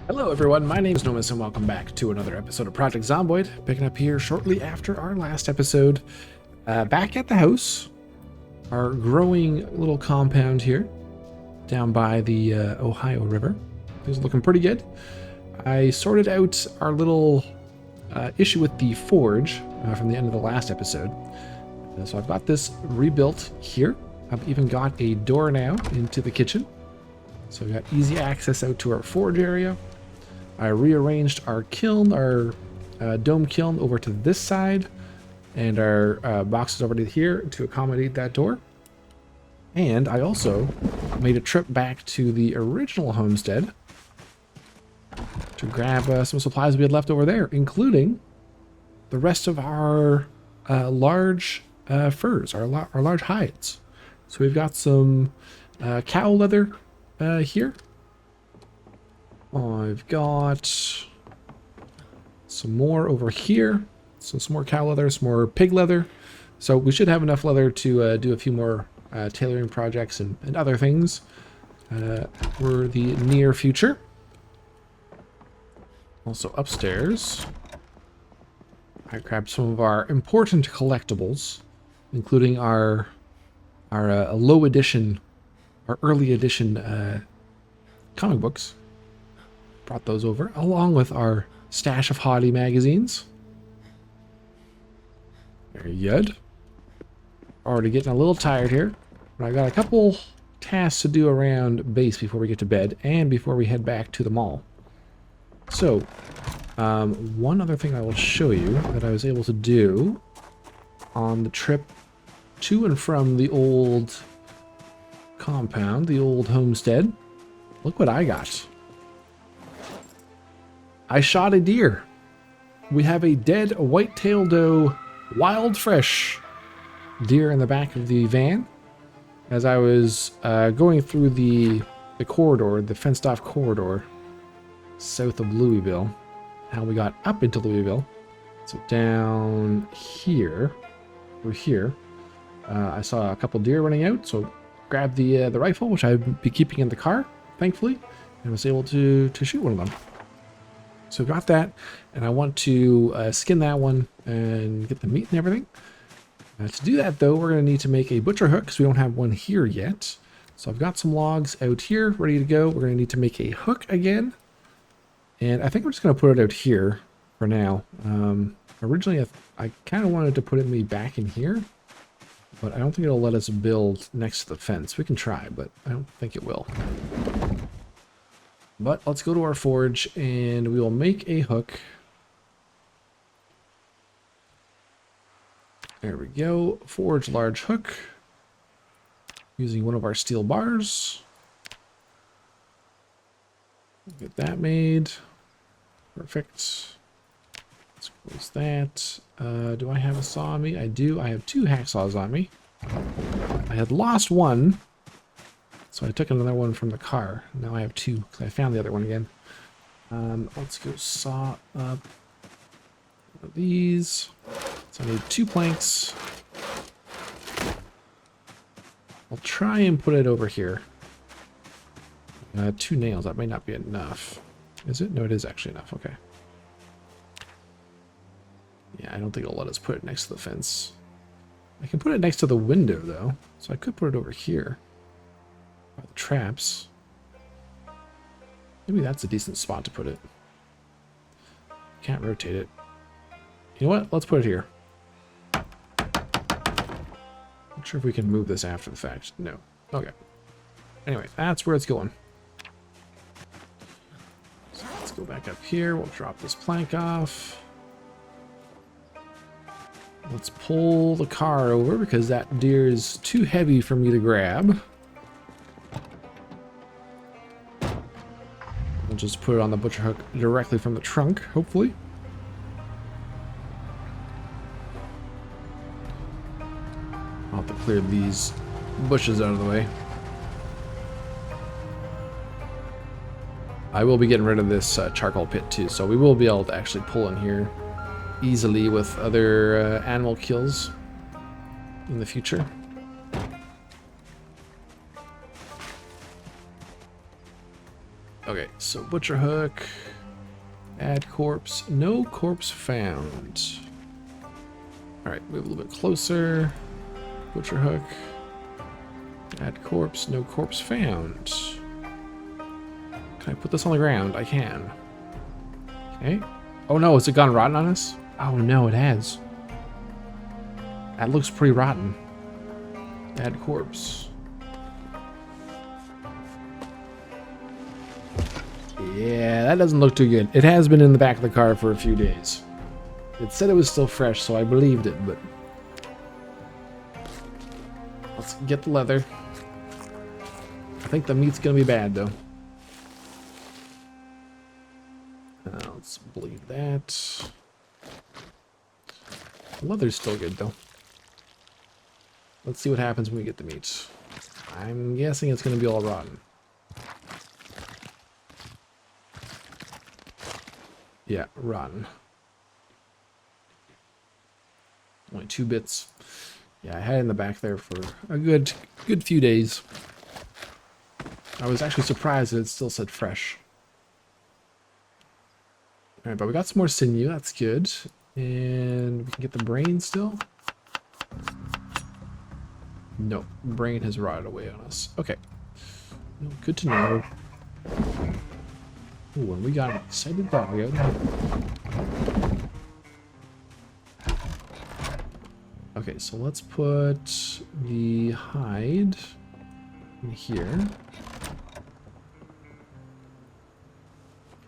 Hello everyone, my name is Nomis and welcome back to another episode of Project Zomboid, picking up here shortly after our last episode. Back at the house, our growing little compound here, down by the Ohio River. Things are looking pretty good. I sorted out our little issue with the forge from the end of the last episode. So I've got this rebuilt here. I've even got a door now into the kitchen. So we got easy access out to our forge area. I rearranged our kiln, our dome kiln over to this side, and our boxes over to here to accommodate that door. And I also made a trip back to the original homestead to grab some supplies we had left over there, including the rest of our large furs, our large hides. So we've got some cow leather here. I've got some more over here. So some more cow leather, some more pig leather. So we should have enough leather to do a few more tailoring projects and other things for the near future. Also upstairs, I grabbed some of our important collectibles, including our low edition, our early edition comic books. Brought those over, along with our stash of Hottie magazines. Very good. Already getting a little tired here, but I got a couple tasks to do around base before we get to bed and before we head back to the mall. So, one other thing I will show you that I was able to do on the trip to and from the old compound, the old homestead. Look what I got. I shot a deer. We have a dead white-tailed doe, wild fresh deer in the back of the van. As I was going through the corridor, the fenced-off corridor, south of Louisville, how we got up into Louisville. So down here, over here, I saw a couple deer running out. So grabbed the rifle, which I'd be keeping in the car, thankfully, and was able to shoot one of them. So got that, and I want to skin that one and get the meat and everything. To do that, though, we're going to need to make a butcher hook because we don't have one here yet. So I've got some logs out here ready to go. We're going to need to make a hook again. And I think we're just going to put it out here for now. Originally, I kind of wanted to put it maybe back in here, but I don't think it'll let us build next to the fence. We can try, but I don't think it will. But let's go to our forge and we will make a hook. There we go. Forge large hook. Using one of our steel bars. Get that made. Perfect. Let's close that. Do I have a saw on me? I do. I have two hacksaws on me. I had lost one. So I took another one from the car. Now I have two because I found the other one again. Let's go saw up one of these. So I need 2 planks. I'll try and put it over here. 2 nails. That may not be enough. Is it? No, it is actually enough. Okay. Yeah, I don't think it'll let us put it next to the fence. I can put it next to the window though. So I could put it over here. By the traps. Maybe that's a decent spot to put it. Can't rotate it. You know what? Let's put it here. Not sure if we can move this after the fact. No. Okay. Anyway, that's where it's going. So let's go back up here. We'll drop this plank off. Let's pull the car over because that deer is too heavy for me to grab. We'll just put it on the butcher hook directly from the trunk, hopefully. I'll have to clear these bushes out of the way. I will be getting rid of this charcoal pit too, so we will be able to actually pull in here easily with other animal kills in the future. Okay, So butcher hook, add corpse, no corpse found. All right, move a little bit closer. Butcher hook, add corpse, no corpse found. Can I put this on the ground? I can. Okay. Oh no, has it gone rotten on us? Oh no, it has. That looks pretty rotten. Add corpse. Yeah, that doesn't look too good. It has been in the back of the car for a few days. It said it was still fresh, so I believed it, but... Let's get the leather. I think the meat's gonna be bad, though. Let's bleed that. The leather's still good, though. Let's see what happens when we get the meat. I'm guessing it's gonna be all rotten. Yeah, rotten. Only 2 bits. Yeah, I had it in the back there for a good few days. I was actually surprised that it still said fresh. Alright, but we got some more sinew, that's good. And we can get the brain still. No, brain has rotted away on us. Okay. Good to know. Ooh, and we got an excited dog out. Okay, so let's put the hide in here.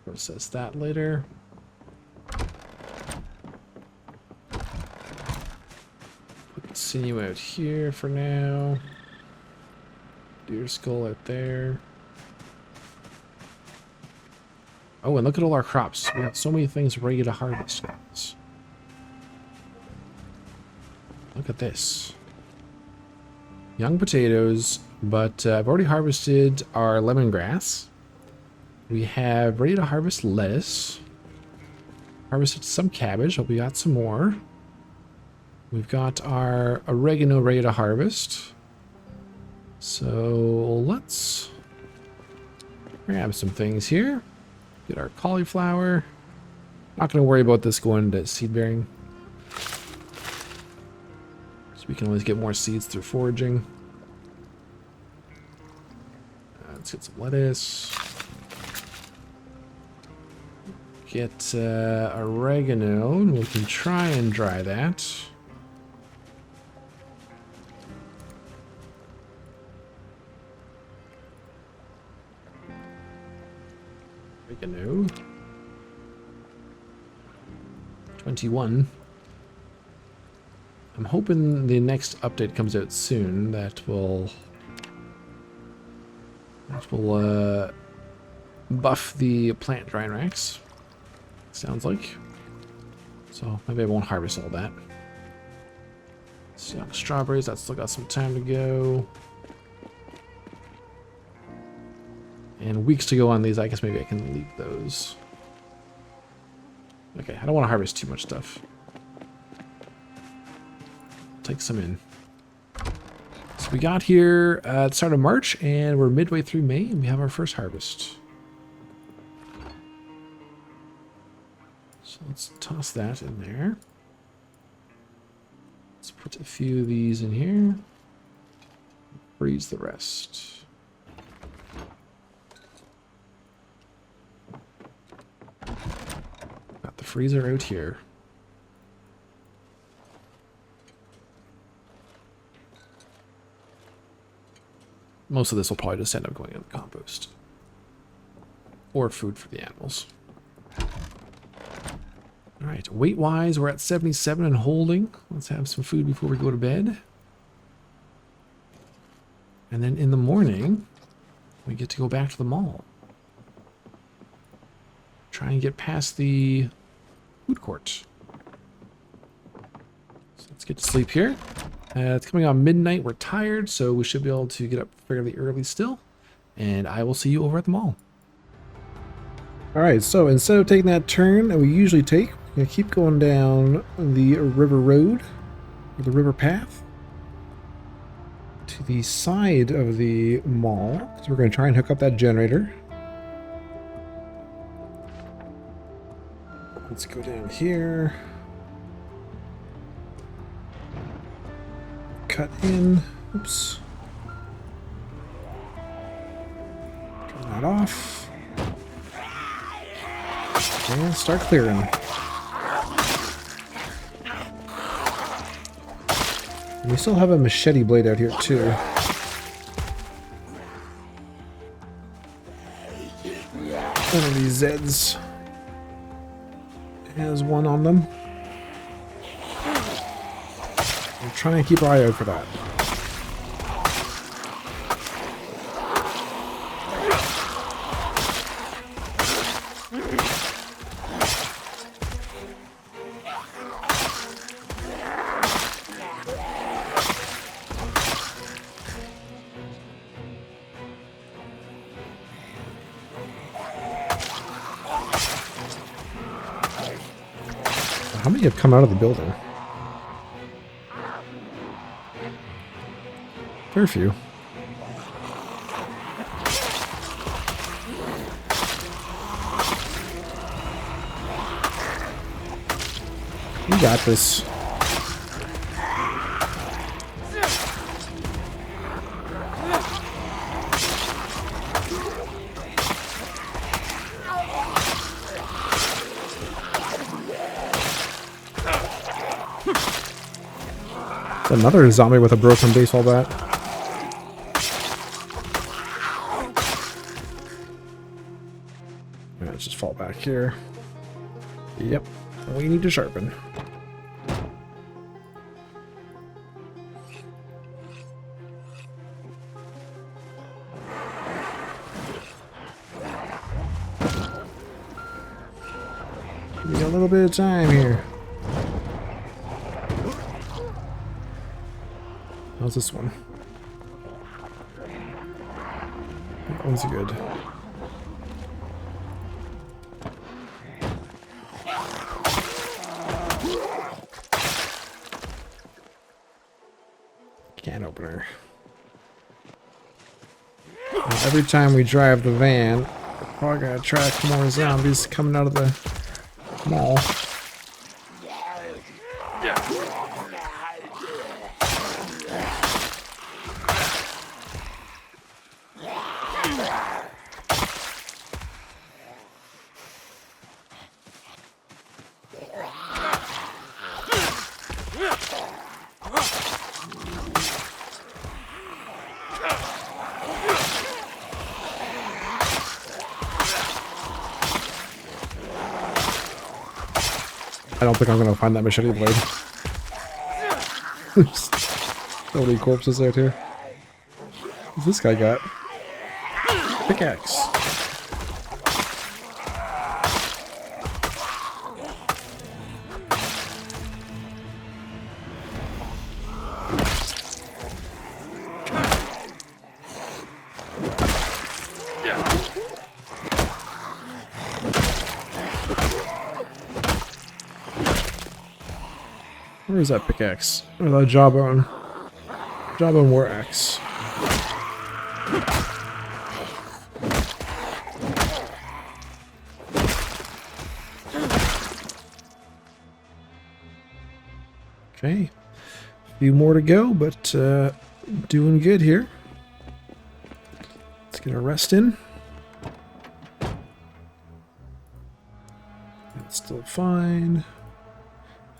Process that later. Put the sinew out here for now. Deer skull out there. Oh, and look at all our crops. We have so many things ready to harvest, guys. Look at this. Young potatoes, but I've already harvested our lemongrass. We have ready to harvest lettuce. Harvested some cabbage. Hope we got some more. We've got our oregano ready to harvest. So let's grab some things here. Get our cauliflower. Not going to worry about this going to seed bearing. So we can always get more seeds through foraging. Let's get some lettuce. Get oregano, and we can try and dry that. Oregano. 21. I'm hoping the next update comes out soon that will buff the plant drying racks. Sounds like. So maybe I won't harvest all that. So strawberries, that's still got some time to go. And weeks to go on these. I guess maybe I can leave those. Okay, I don't want to harvest too much stuff. Take some in. So we got here at the start of March, and we're midway through May, and we have our first harvest. So let's toss that in there. Let's put a few of these in here. Freeze the rest. Got the freezer out here. Most of this will probably just end up going in the compost. Or food for the animals. Alright, weight-wise, we're at 77 and holding. Let's have some food before we go to bed. And then in the morning, we get to go back to the mall. Try and get past the food court. So let's get to sleep here. It's coming on midnight. We're tired, so we should be able to get up fairly early still. And I will see you over at the mall. Alright, so instead of taking that turn that we usually take, we're going to keep going down the river road, or the river path, to the side of the mall. So we're going to try and hook up that generator. Let's go down here. Cut in. Oops. Turn that off. And start clearing. And we still have a machete blade out here too. One of these Zeds has one on them. We'll try and keep our eye out for that. How many have come out of the building? Fair few. We got this. Another zombie with a broken baseball bat. Let's just fall back here. Yep, we need to sharpen. Give me a little bit of time here. How's this one? That one's good. Can opener. Now, every time we drive the van, we're probably gonna attract more zombies coming out of the mall. I don't think I'm gonna find that machete blade. So many corpses there too. What's this guy got? Pickaxe. Where is that pickaxe? Or that jawbone? Jawbone war axe. Okay. A few more to go, but doing good here. Let's get a rest in. That's still fine.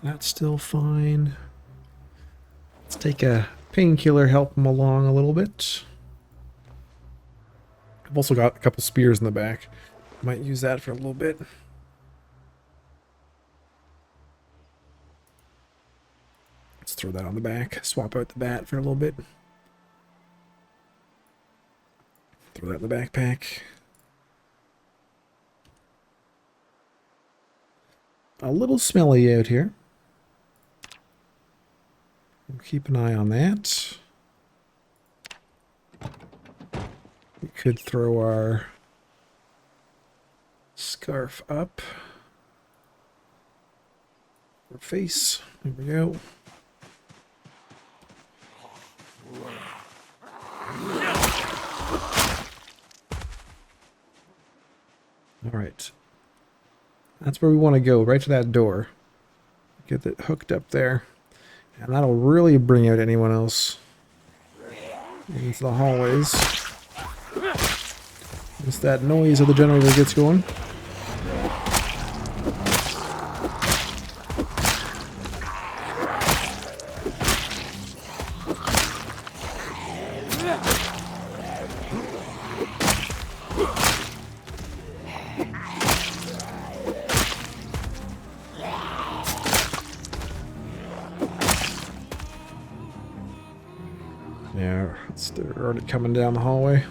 That's still fine. Let's take a painkiller, help him along a little bit. I've also got a couple spears in the back. Might use that for a little bit. Let's throw that on the back. Swap out the bat for a little bit. Throw that in the backpack. A little smelly out here. We'll keep an eye on that. We could throw our scarf up. Our face. There we go. All right. That's where we want to go, right to that door. Get it hooked up there. And that'll really bring out anyone else into the hallways. Once that noise of the generator gets going. Yeah, they're already coming down the hallway.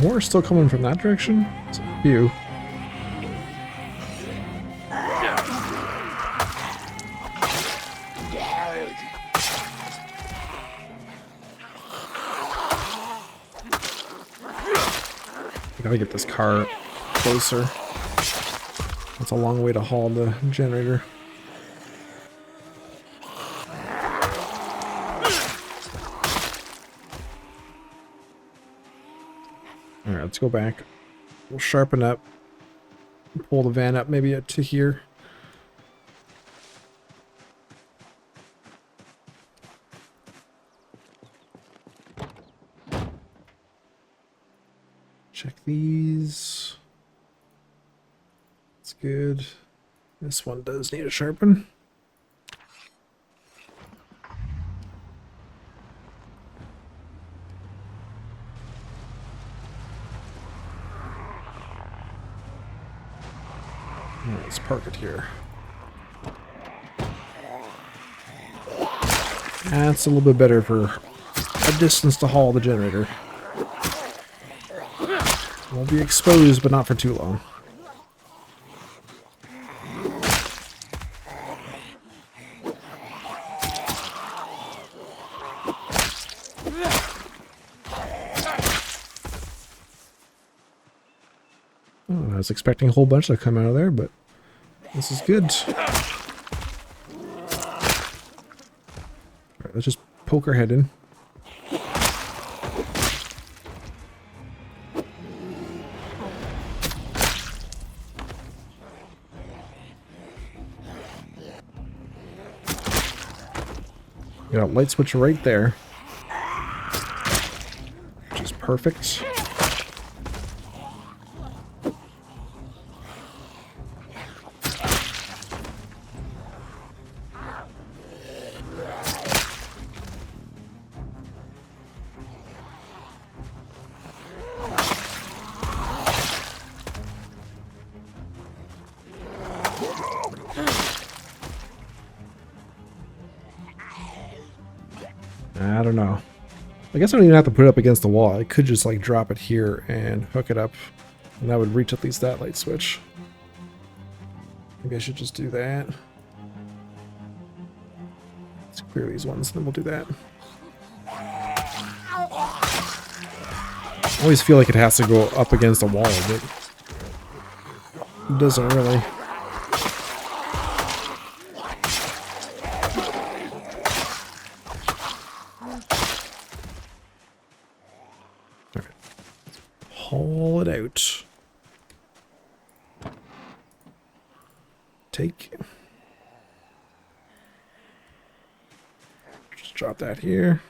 More still coming from that direction? It's a few. Gotta get this car closer. That's a long way to haul the generator. Alright, let's go back. We'll sharpen up. Pull the van up maybe to here. Check these. That's good. This one does need a sharpen. Let's park it here. That's a little bit better for a distance to haul the generator. Won't be exposed, but not for too long. Oh, I was expecting a whole bunch to come out of there, but this is good. Alright, let's just poke our head in. You got a light switch right there, which is perfect. I don't know. I guess I don't even have to put it up against the wall. I could just like drop it here and hook it up, and that would reach at least that light switch. Maybe I should just do that. Let's clear these ones, then we'll do that. I always feel like it has to go up against a wall, but it doesn't really. Haul it out. Take. Just drop that here.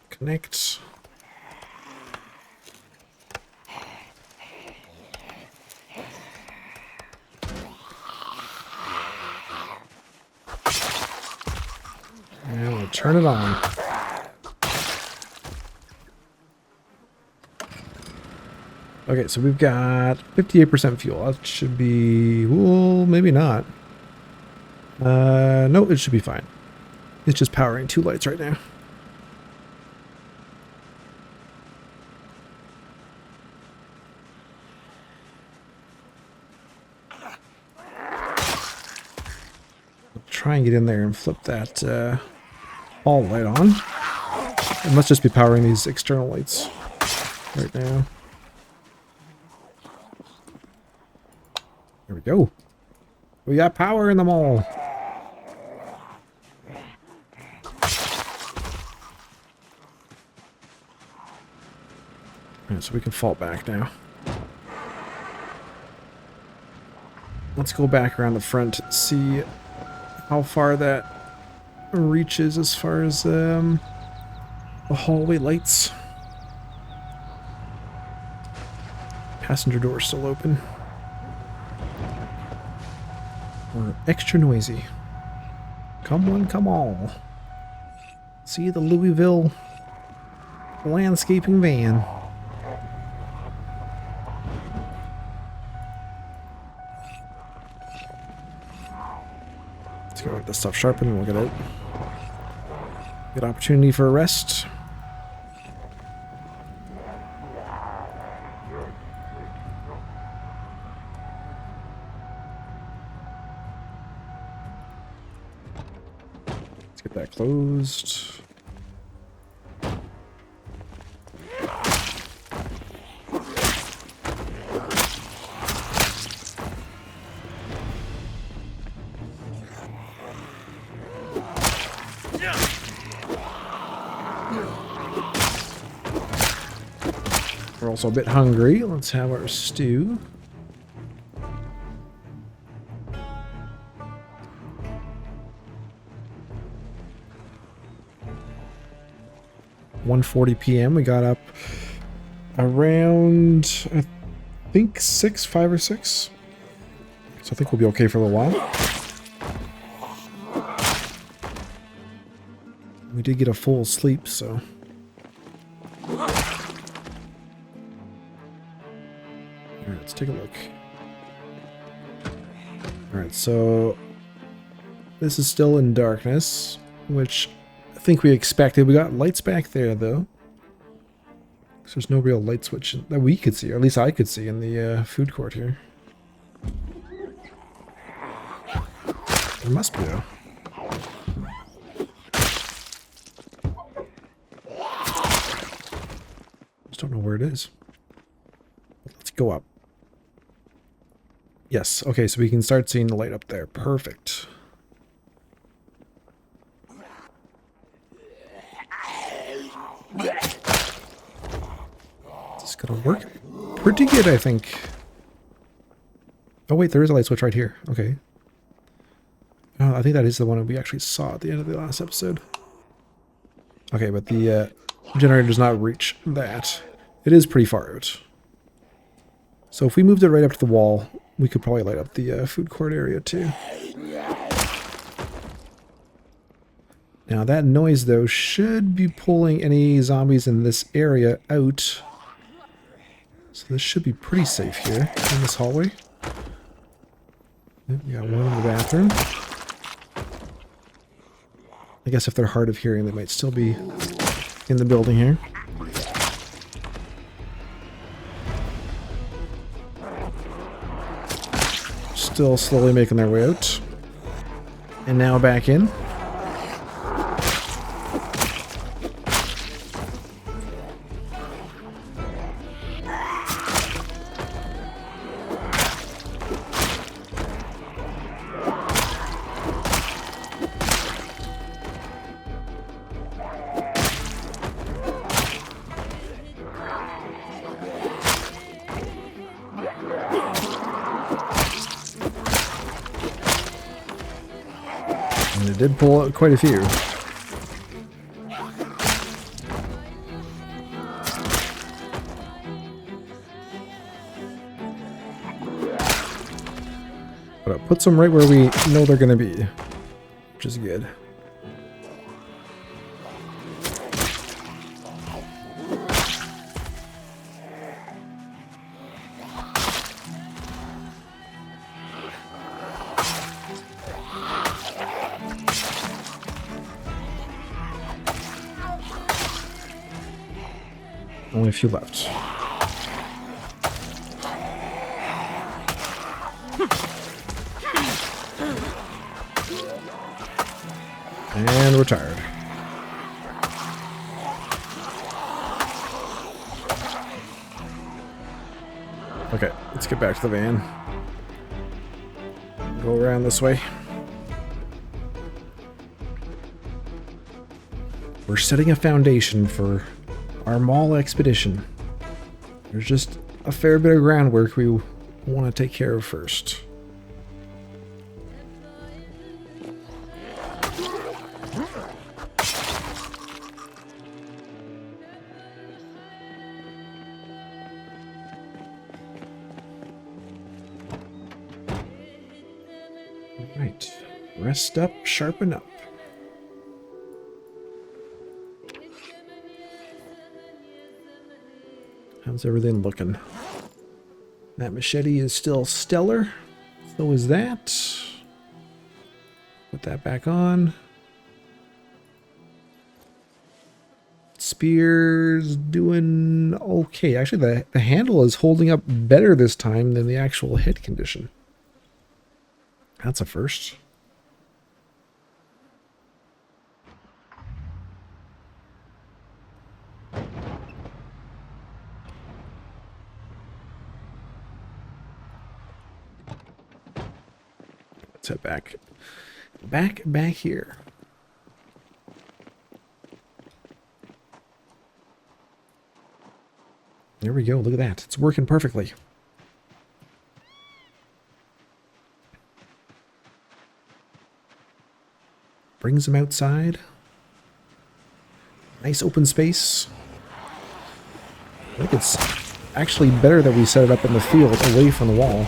Connect. And we'll turn it on. Okay, so we've got 58% fuel. That should be, well, maybe not. No, it should be fine. It's just powering 2 lights right now. try and get in there and flip that hall light on. It must just be powering these external lights right now. There we go. We got power in the mall. Alright, so we can fall back now. Let's go back around the front and see how far that reaches as far as the hallway lights. Passenger door still open. We're extra noisy. Come one, come all. See the Louisville landscaping van. Let's go get this stuff sharpened and we'll get out. Good opportunity for a rest. Let's get that closed. We're also a bit hungry. Let's have our stew. (1:40 p.m.) We got up around, I think 5 or 6. So I think we'll be okay for a little while. We did get a full sleep, so. Alright, let's take a look. Alright, so this is still in darkness, which I think we expected. We got lights back there, though. So there's no real light switch that we could see, or at least I could see in the food court here. There must be, though. Just don't know where it is. Let's go up. Yes, okay, so we can start seeing the light up there. Perfect. This is gonna work pretty good, I think. Oh wait, there is a light switch right here. Okay. Oh, I think that is the one we actually saw at the end of the last episode. Okay, but the generator does not reach that. It is pretty far out. So if we moved it right up to the wall, we could probably light up the food court area too. Now that noise, though, should be pulling any zombies in this area out. So this should be pretty safe here in this hallway. Yep, we got one in the bathroom. I guess if they're hard of hearing, they might still be in the building here. Still slowly making their way out. And now back in. And it did pull out quite a few. But it puts them right where we know they're going to be, which is good. Only a few left. And we're tired. Okay, let's get back to the van. Go around this way. We're setting a foundation for our mall expedition. There's just a fair bit of groundwork we want to take care of first. Right. Rest up, sharpen up. How's everything looking? That machete is still stellar. So is that. Put that back on. Spear's doing okay. Actually, the handle is holding up better this time than the actual hit condition. That's a first. Let's head back. Back here. There we go. Look at that. It's working perfectly. Brings them outside. Nice open space. I think it's actually better that we set it up in the field away from the wall.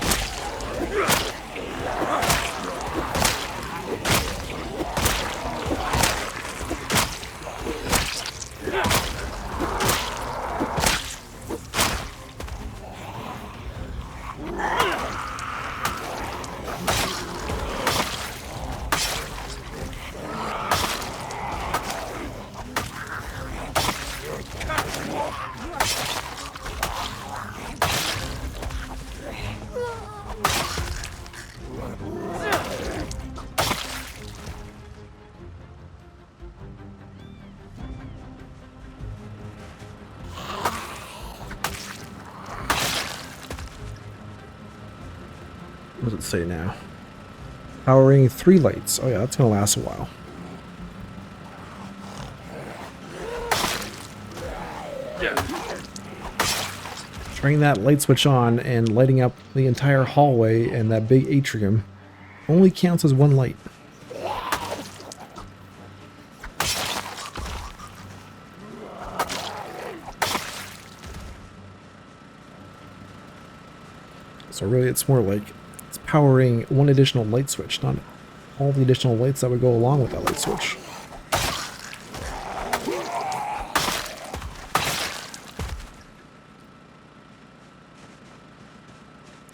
What does it say now? Powering 3 lights. Oh yeah, that's gonna last a while. Turning that light switch on and lighting up the entire hallway and that big atrium only counts as 1 light. So really it's more like it's powering 1 additional light switch, not all the additional lights that would go along with that light switch.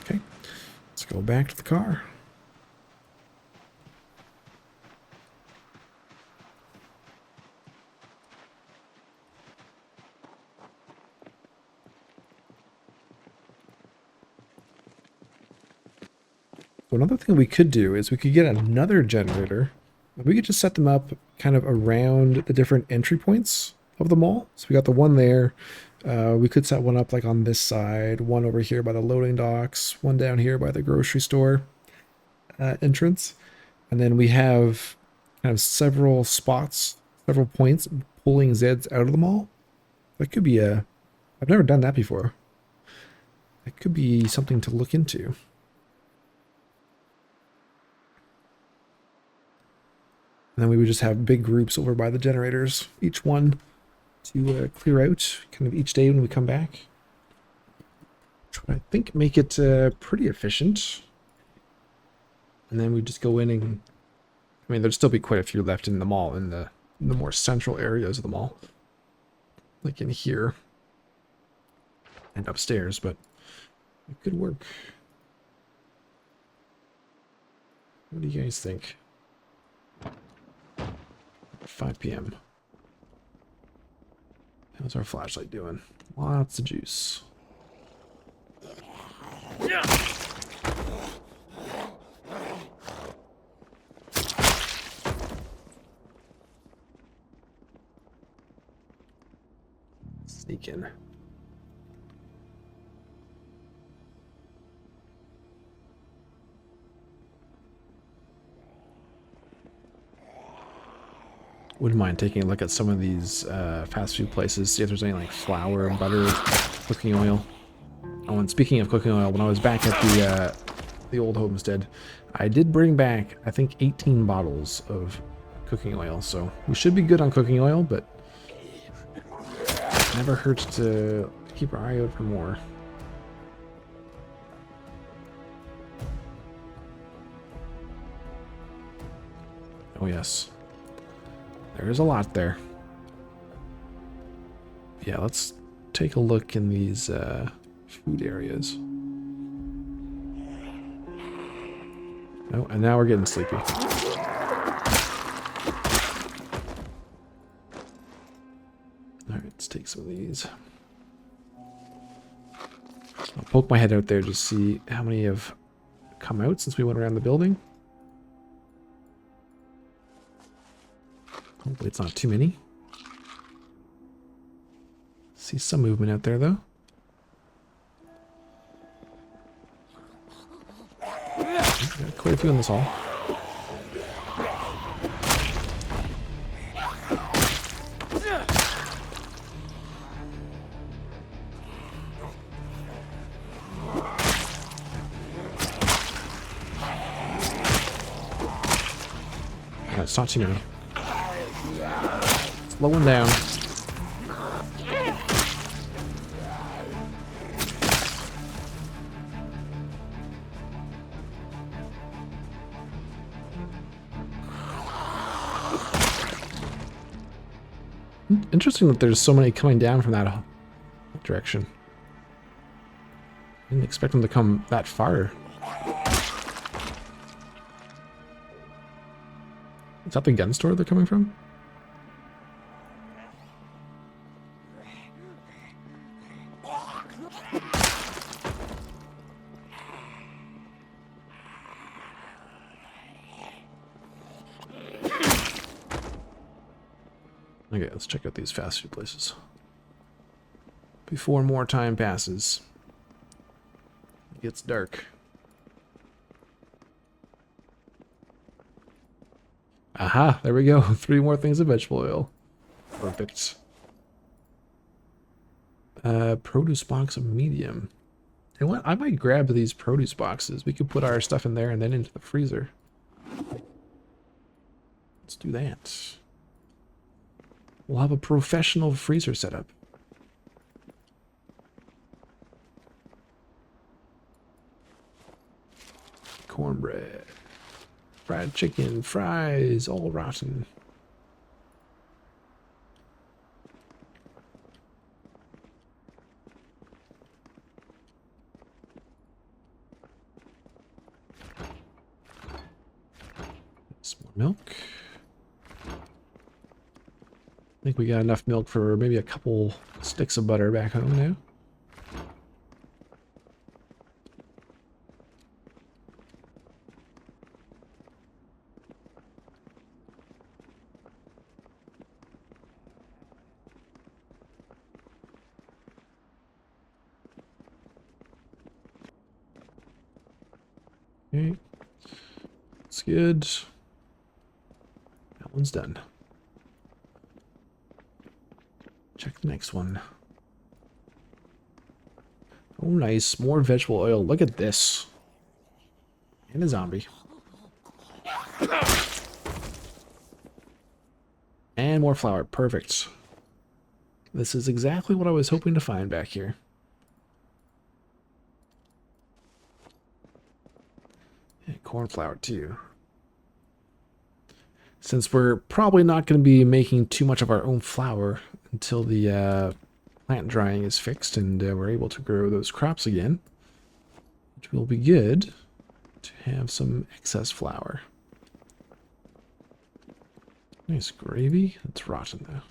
Okay, let's go back to the car. So another thing we could do is we could get another generator. We could just set them up kind of around the different entry points of the mall. So we got the one there. We could set one up like on this side, one over here by the loading docks, one down here by the grocery store entrance. And then we have kind of several spots, several points pulling Zeds out of the mall. That could be a... I've never done that before. That could be something to look into. And then we would just have big groups over by the generators, each one to clear out kind of each day when we come back. I think make it pretty efficient. And then we just go in and, I mean, there'd still be quite a few left in the mall, in the more central areas of the mall. Like in here and upstairs, but it could work. What do you guys think? 5 p.m. How's our flashlight doing? Lots of juice. Sneak in. Wouldn't mind taking a look at some of these fast food places, see if there's any like flour, butter, cooking oil. Oh, and speaking of cooking oil, when I was back at the old homestead, I did bring back, I think, 18 bottles of cooking oil, so we should be good on cooking oil, but it never hurts to keep our eye out for more. Oh yes, there's a lot there. Yeah, let's take a look in these food areas. Oh, and now we're getting sleepy. Alright, let's take some of these. I'll poke my head out there to see how many have come out since we went around the building. Hopefully it's not too many. See some movement out there though. Got quite a few in this hall. It's not too many. Slowing down. Interesting that there's so many coming down from that direction. Didn't expect them to come that far. Is that the gun store they're coming from? Okay, let's check out these fast food places before more time passes. It gets dark. Aha, there we go. 3 more things of vegetable oil. Perfect. Produce box of medium. And what? I might grab these produce boxes. We could put our stuff in there and then into the freezer. Let's do that. We'll have a professional freezer setup. Cornbread. Fried chicken, fries, all rotten. Some more milk. I think we got enough milk for maybe a couple sticks of butter back home now. Okay, that's good. That one's done. Check the next one. Oh, nice. More vegetable oil. Look at this. And a zombie. And more flour. Perfect. This is exactly what I was hoping to find back here. And corn flour, too. Since we're probably not going to be making too much of our own flour until the plant drying is fixed and we're able to grow those crops again, which will be good to have some excess flour. Nice gravy. It's rotten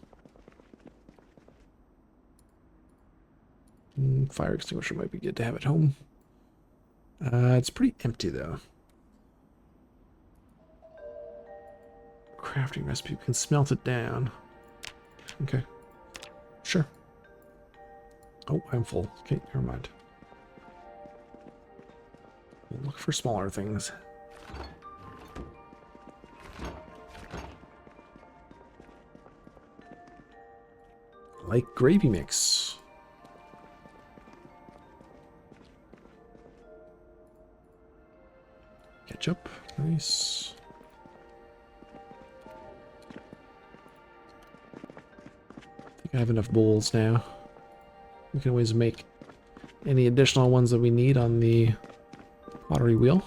though. Fire extinguisher might be good to have at home. It's pretty empty though. Crafting recipe. We can smelt it down. Okay. Sure. Oh, I'm full. Okay, never mind. We'll look for smaller things. Like gravy mix. Ketchup. Nice. I think I have enough bowls now. We can always make any additional ones that we need on the pottery wheel.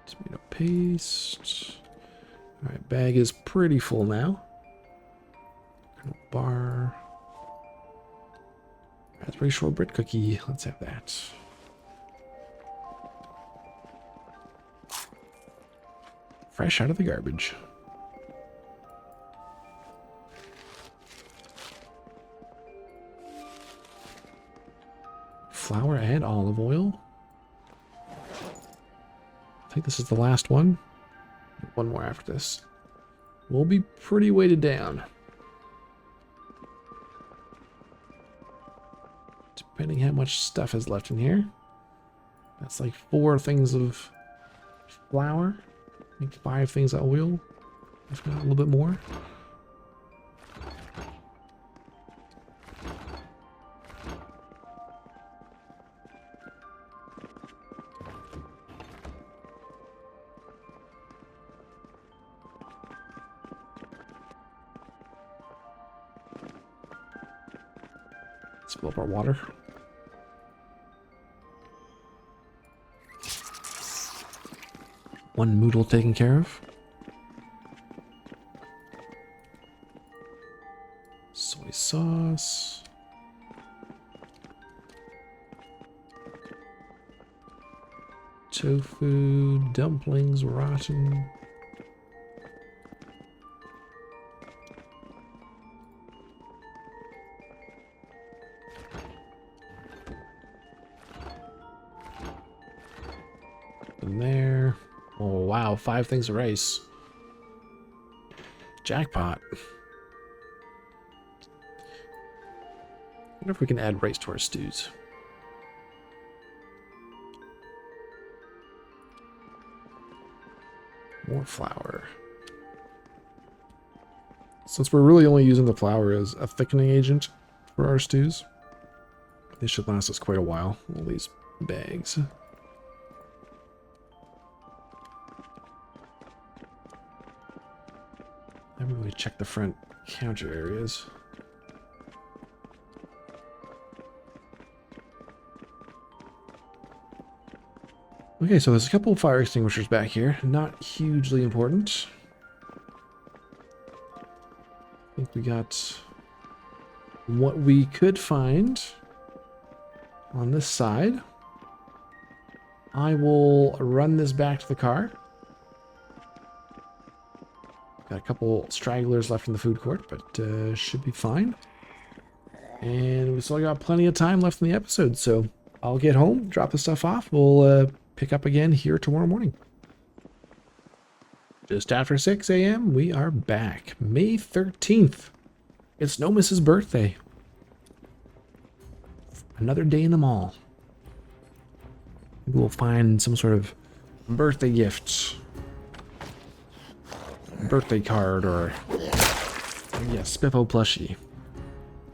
Tomato paste. Alright, bag is pretty full now. Bar. Raspberry shortbread cookie. Let's have that. Fresh out of the garbage. Flour and olive oil. I think this is the last one. One more after this. We'll be pretty weighted down. Depending how much stuff is left in here. That's like 4 things of flour. I think 5 things of oil. If not a little bit more. Let's fill up our water. One noodle taken care of. Soy sauce. Tofu, dumplings, rotten. In there. Oh wow, 5 things of rice. Jackpot. Wonder if we can add rice to our stews. More flour. Since we're really only using the flour as a thickening agent for our stews, this should last us quite a while, all these bags. I haven't really checked the front counter areas. Okay, so there's a couple of fire extinguishers back here. Not hugely important. I think we got what we could find on this side. I will run this back to the car. Got a couple stragglers left in the food court, but should be fine. And we still got plenty of time left in the episode, so I'll get home, drop the stuff off. We'll pick up again here tomorrow morning. Just after 6 a.m., we are back. May 13th. It's No Miss's birthday. Another day in the mall. Maybe we'll find some sort of birthday gift. Birthday card or yeah, Spiffo plushie.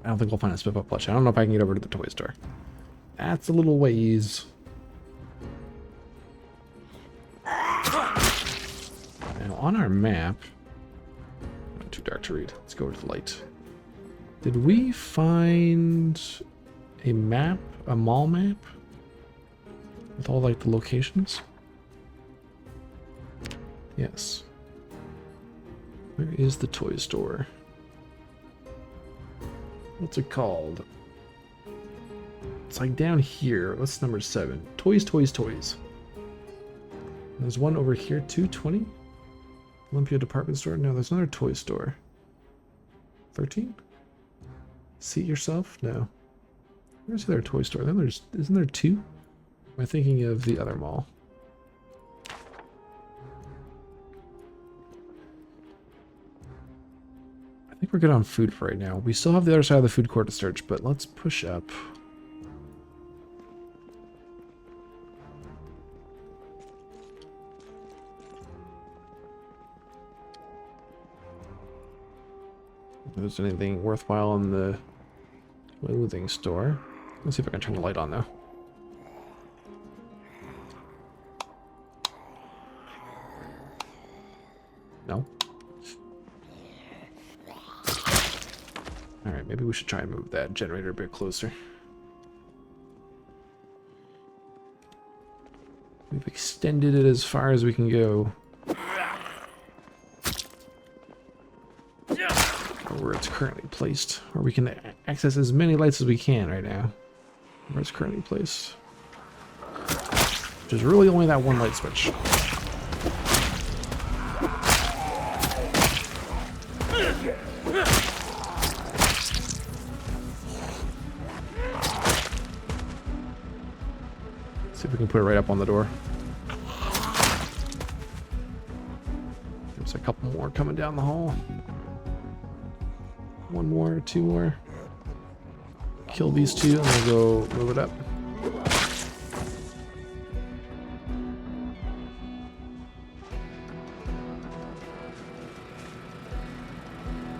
I don't think we'll find a Spiffo plushie. I don't know if I can get over to the toy store. That's a little ways. Now on our map, too dark to read. Let's go to the light. Did we find a map, a mall map with all like the locations? Yes. Where is the toy store? What's it called? It's like down here. What's number 7? Toys, toys, toys. There's one over here, 220. Olympia department store. No, there's another toy store. 13? Seat yourself? No. Where's the other toy store? Then isn't there 2? Am I thinking of the other mall? think we're good on food for right now. We still have the other side of the food court to search, but let's push up. If there's anything worthwhile in the clothing store. Let's see if I can turn the light on though. No. Alright, maybe we should try and move that generator a bit closer. We've extended it as far as we can go. Where it's currently placed. Or we can access as many lights as we can right now. Where it's currently placed. Which is really only that one light switch. See if we can put it right up on the door. There's a couple more coming down the hall. One more, two more. Kill these two and then we'll go move it up.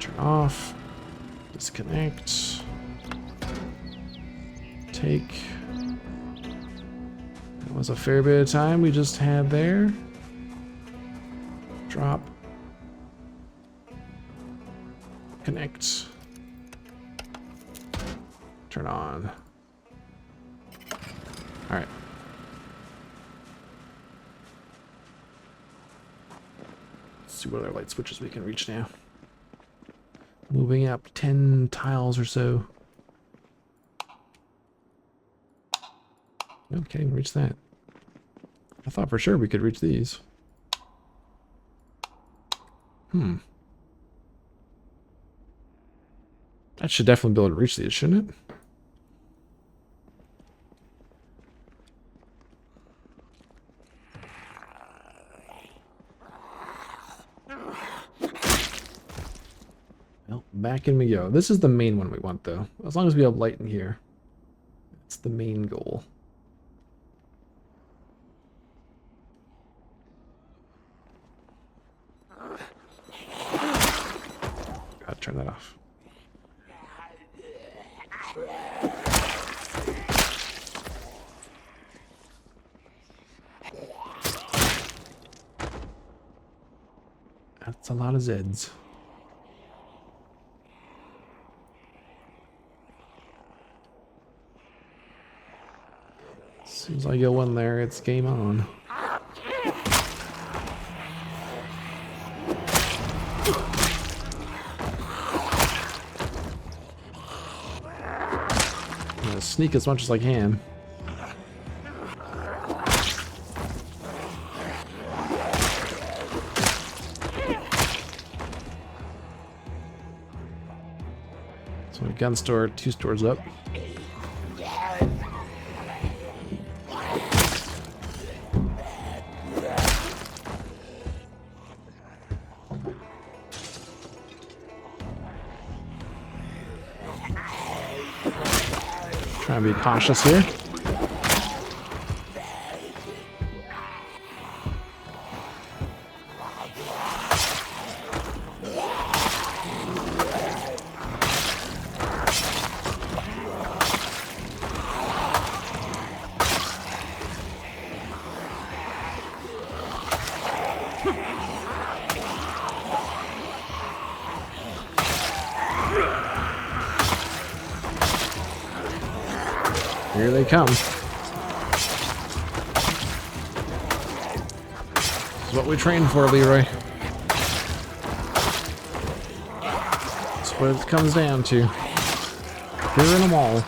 Turn off. Disconnect. Take. That was a fair bit of time we just had there. Drop. Connect. Turn on. Alright. Let's see what other light switches we can reach now. Moving up 10 tiles or so. No, can't even reach that. I thought for sure we could reach these. That should definitely be able to reach these, shouldn't it? Well, back in we go. This is the main one we want, though. As long as we have light in here. It's the main goal. Gotta turn that off. That's a lot of Zeds. As soon as I go in there, it's game on. I'm gonna sneak as much as I can. Gun store, 2 stores up. Trying to be cautious here. Here they come. This is what we trained for, Leroy. That's what it comes down to. Clearing them all.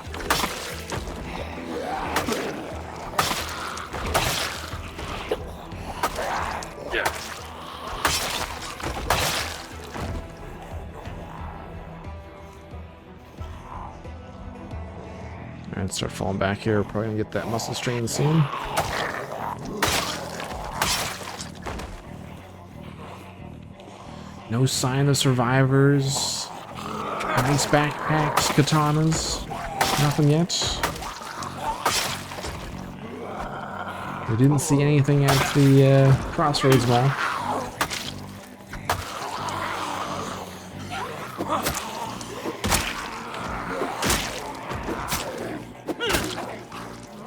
Alright, start falling back here. We're probably gonna get that muscle strain soon. No sign of survivors. Nice backpacks, katanas. Nothing yet. We didn't see anything at the Crossroads Mall.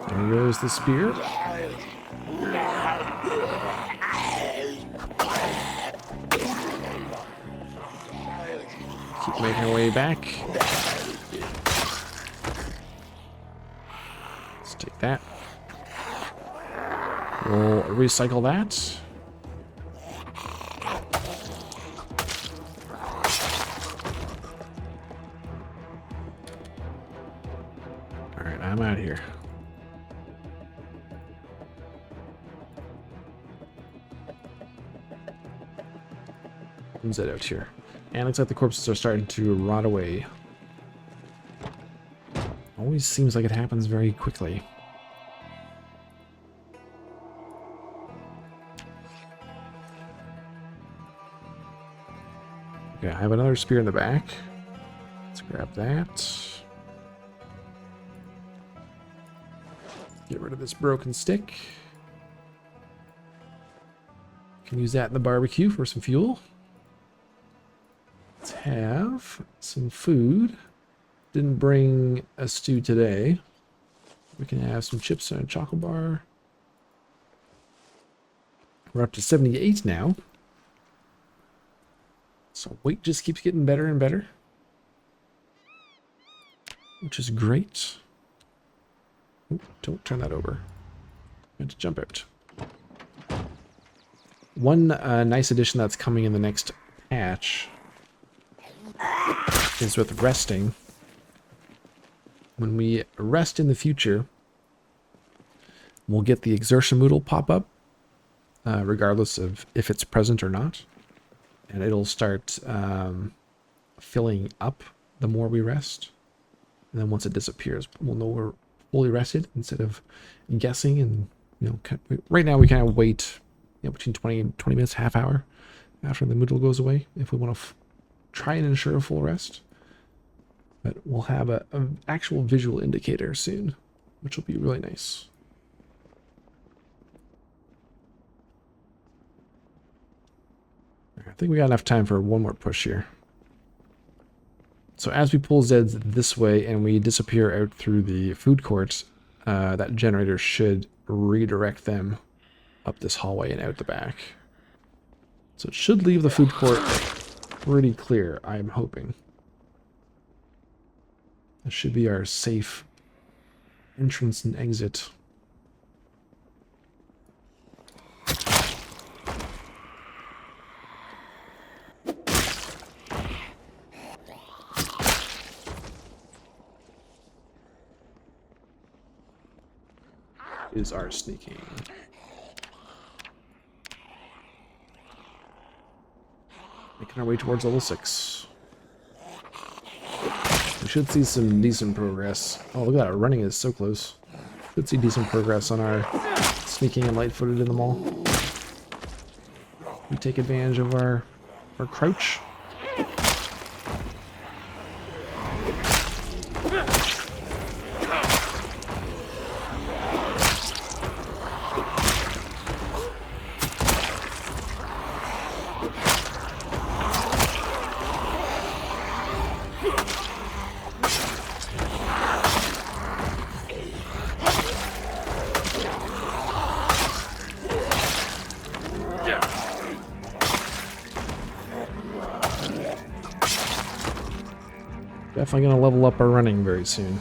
There goes the spear. Keep making our way back. Let's take that. We'll recycle that. Alright, I'm out of here. Comes that out here. And looks like the corpses are starting to rot away. Always seems like it happens very quickly. Okay, I have another spear in the back. Let's grab that. Get rid of this broken stick. Can use that in the barbecue for some fuel. Let's have some food. Didn't bring a stew today. We can have some chips and a chocolate bar. We're up to 78 now. So weight just keeps getting better and better, which is great. Ooh, don't turn that over. I had to jump out. One nice addition that's coming in the next patch is with resting. When we rest in the future, we'll get the exertion moodle pop up, regardless of if it's present or not. And it'll start filling up the more we rest. And then once it disappears, we'll know we're fully rested instead of guessing. And right now we kind of wait between 20 minutes, half hour after the Moodle goes away if we want to try and ensure a full rest. But we'll have an actual visual indicator soon, which will be really nice. I think we got enough time for one more push here. So as we pull Zeds this way and we disappear out through the food court, that generator should redirect them up this hallway and out the back. So it should leave the food court pretty clear, I'm hoping. This should be our safe entrance and exit. Is our sneaking. Making our way towards level 6. We should see some decent progress. Oh, look at that. Running is so close. Should see decent progress on our sneaking and light-footed in the mall. We take advantage of our crouch. Definitely going to level up our running very soon.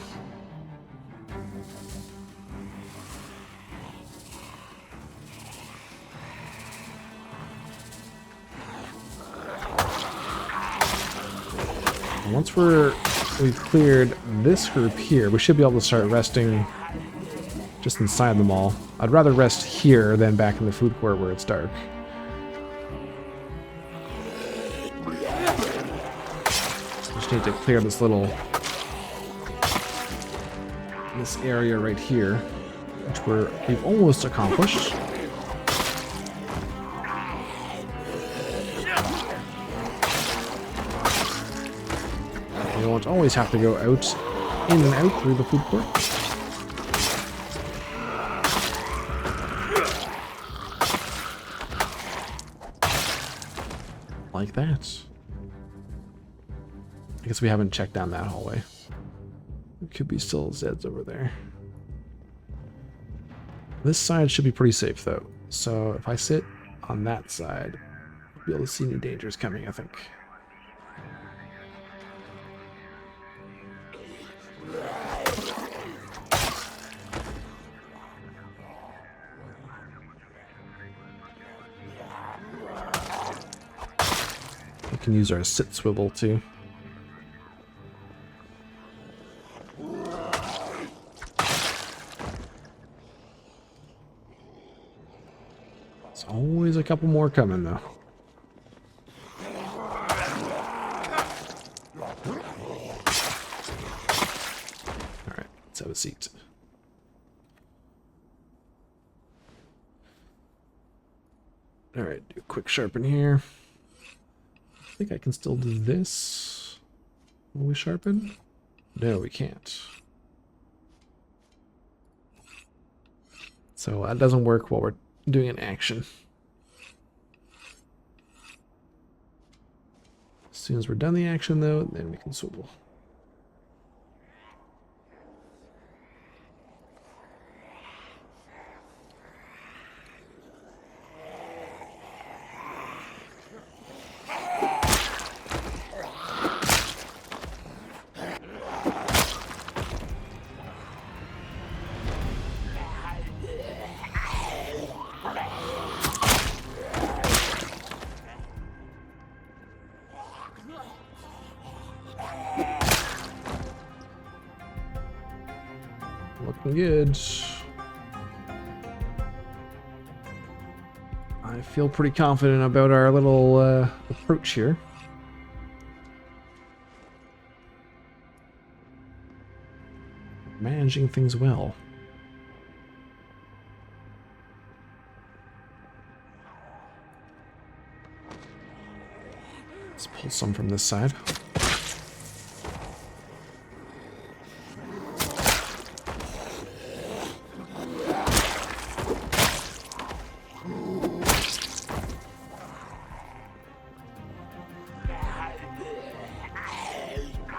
And once we've cleared this group here, we should be able to start resting just inside the mall. I'd rather rest here than back in the food court where it's dark. Need to clear this area right here, which we've almost accomplished. We I won't always have to go out, in and out through the food court. Like that. I guess we haven't checked down that hallway. There could be still Zeds over there. This side should be pretty safe though. So if I sit on that side, I'll be able to see any dangers coming, I think. We can use our sit swivel too. There's always a couple more coming though. Alright, let's have a seat. Alright, do a quick sharpen here. I think I can still do this. Will we sharpen? No, we can't. So that doesn't work while we're doing an action. As soon as we're done the action though, then we can swivel. Looking good. I feel pretty confident about our little approach here. Managing things well. Let's pull some from this side.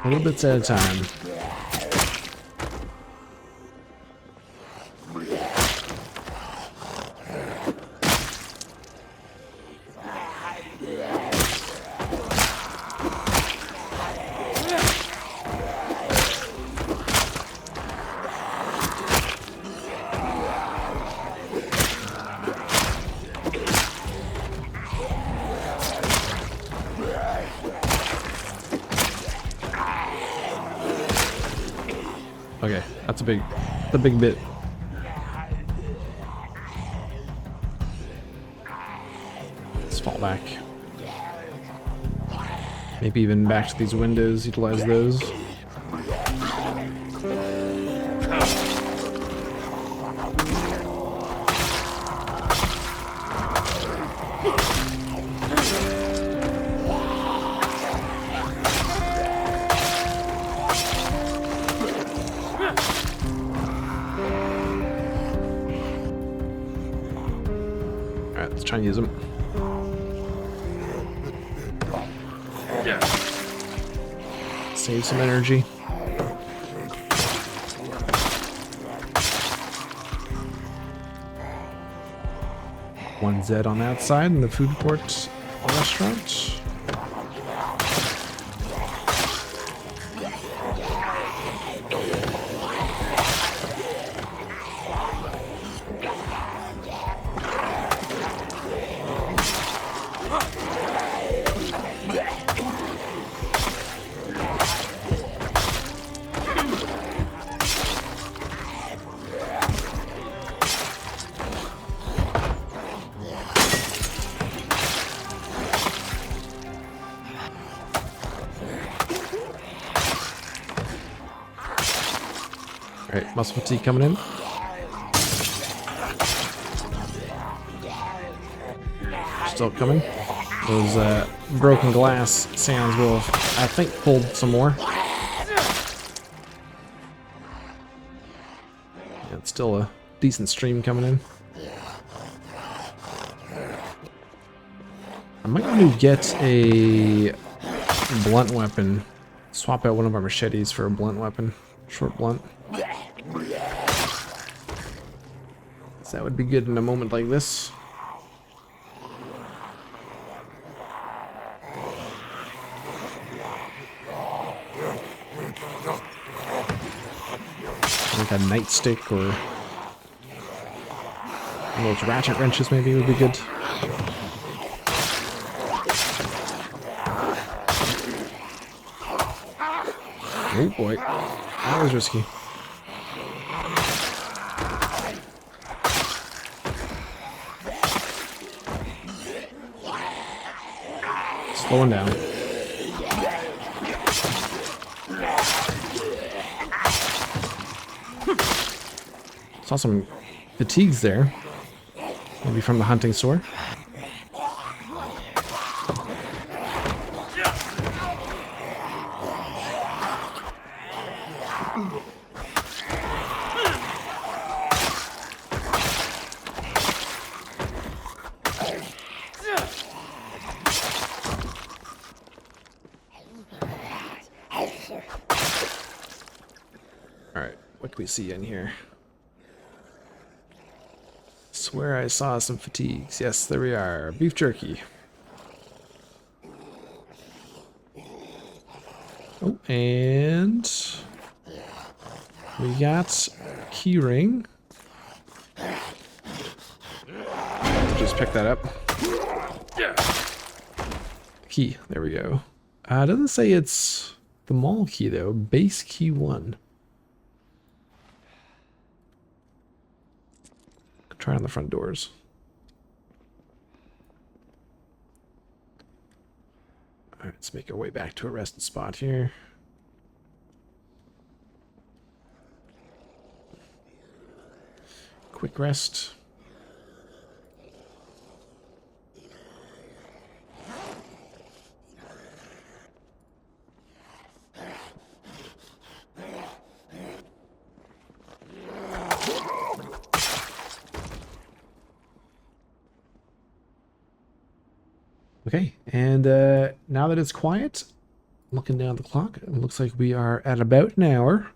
Little bits at a time. Okay, that's a big bit. Let's fall back. Maybe even back to these windows, utilize those. Alright, let's try and use them. Yeah. Save some energy. One Zed on that side in the food court restaurant. Alright, muscle fatigue coming in. Still coming. Those broken glass sounds will, I think, pull some more. Still a decent stream coming in. I might want to get a blunt weapon. Swap out one of our machetes for a blunt weapon. Short blunt. So that would be good in a moment like this. Like a nightstick or one of those ratchet wrenches maybe would be good. Oh boy, that was risky. Slowing down. Saw some fatigues there. Maybe from the hunting store. Alright, what can we see in here? Swear I saw some fatigues. Yes, there we are. Beef jerky. Oh, and we got key ring. Just pick that up. Key. There we go. It doesn't say it's the mall key though. Base key 1. Try on the front doors. Alright, let's make our way back to a resting spot here. Quick rest. Okay, and now that it's quiet, looking down the clock, it looks like we are at about an hour.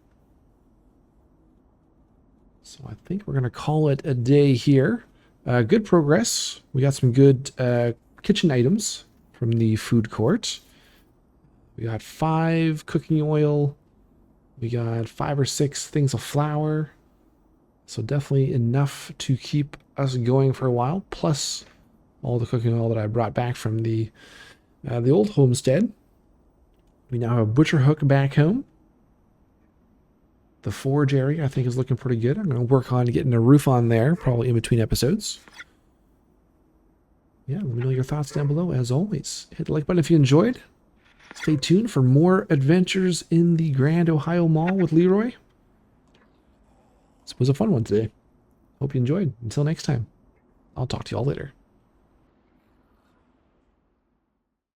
So I think we're going to call it a day here. Good progress. We got some good kitchen items from the food court. We got 5 cooking oil. We got 5 or 6 things of flour. So definitely enough to keep us going for a while, plus all the cooking oil that I brought back from the old homestead. We now have a butcher hook back home. The forage area I think is looking pretty good. I'm going to work on getting a roof on there, probably in between episodes. Yeah, let me know your thoughts down below. As always, hit the like button if you enjoyed. Stay tuned for more adventures in the Grand Ohio Mall with Leroy. This was a fun one today. Hope you enjoyed. Until next time, I'll talk to y'all later.